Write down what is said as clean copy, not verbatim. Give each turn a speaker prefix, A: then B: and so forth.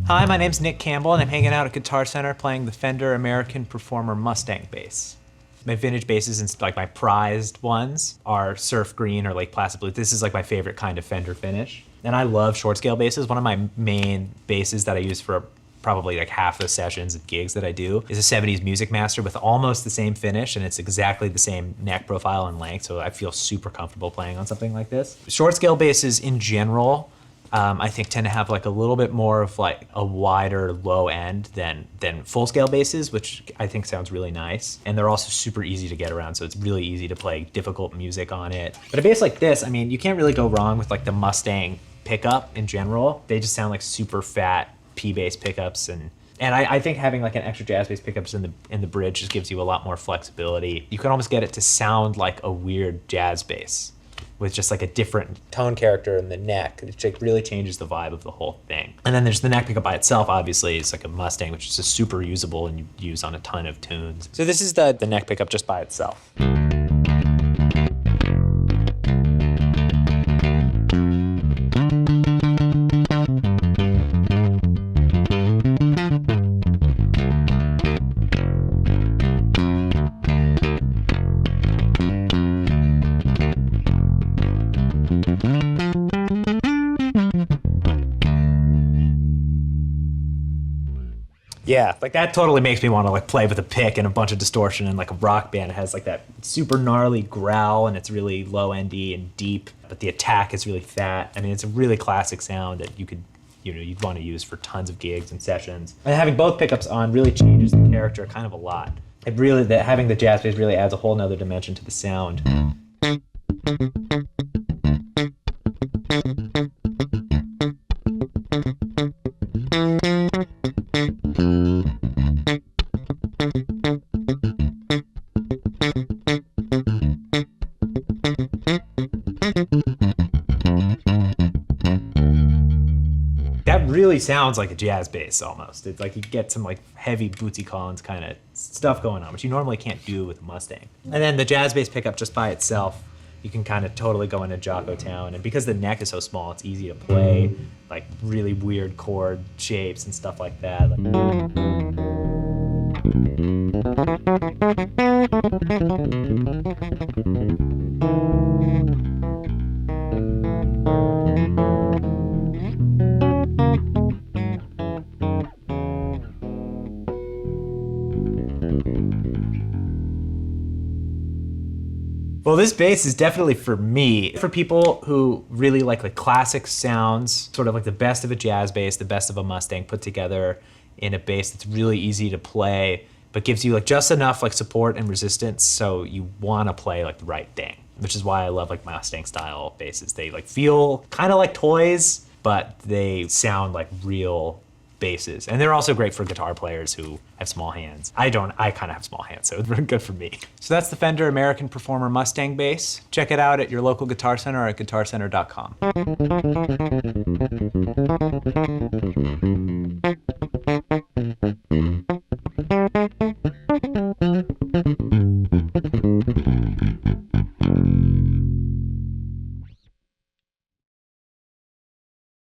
A: Hi, my name's Nick Campbell and I'm hanging out at Guitar Center playing the Fender American Performer Mustang bass. My vintage basses and like my prized ones are Surf Green or Lake Placid Blue. This is like my favorite kind of Fender finish. And I love short scale basses. One of my main basses that I use for probably like half the sessions and gigs that I do is a 70s Music Master with almost the same finish, and it's exactly the same neck profile and length, so I feel super comfortable playing on something like this. Short scale basses in general, I think tend to have like a little bit more of like a wider low end than full scale basses, which I think sounds really nice. And they're also super easy to get around, so it's really easy to play difficult music on it. But a bass like this, I mean, you can't really go wrong with like the Mustang pickup in general. They just sound like super fat P-bass pickups, and I think having like an extra jazz bass pickups in the bridge just gives you a lot more flexibility. You can almost get it to sound like a weird jazz bass with just like a different tone character in the neck. It like really changes the vibe of the whole thing. And then there's the neck pickup by itself, obviously. It's like a Mustang, which is just super usable and you use on a ton of tunes. So this is the neck pickup just by itself. Yeah, like that totally makes me want to like play with a pick and a bunch of distortion and like a rock band. It has like that super gnarly growl and it's really low endy and deep, but the attack is really fat. I mean, it's a really classic sound that you could, you'd want to use for tons of gigs and sessions. And having both pickups on really changes the character kind of a lot. It really, having the jazz bass really adds a whole nother dimension to the sound. That really sounds like a jazz bass almost. It's like you get some like heavy Bootsy Collins kind of stuff going on, which you normally can't do with a Mustang. And then the jazz bass pickup just by itself, you can kind of totally go into Jocko Town. And because the neck is so small, it's easy to play like really weird chord shapes and stuff like that. Well, this bass is definitely for me. For people who really like classic sounds, sort of like the best of a jazz bass, the best of a Mustang put together in a bass that's really easy to play, but gives you like just enough like support and resistance so you want to play like the right thing, which is why I love like Mustang style basses. They like feel kind of like toys, but they sound like real basses. And they're also great for guitar players who have small hands. I kind of have small hands, so it's very good for me. So that's the Fender American Performer Mustang bass. Check it out at your local Guitar Center or at guitarcenter.com.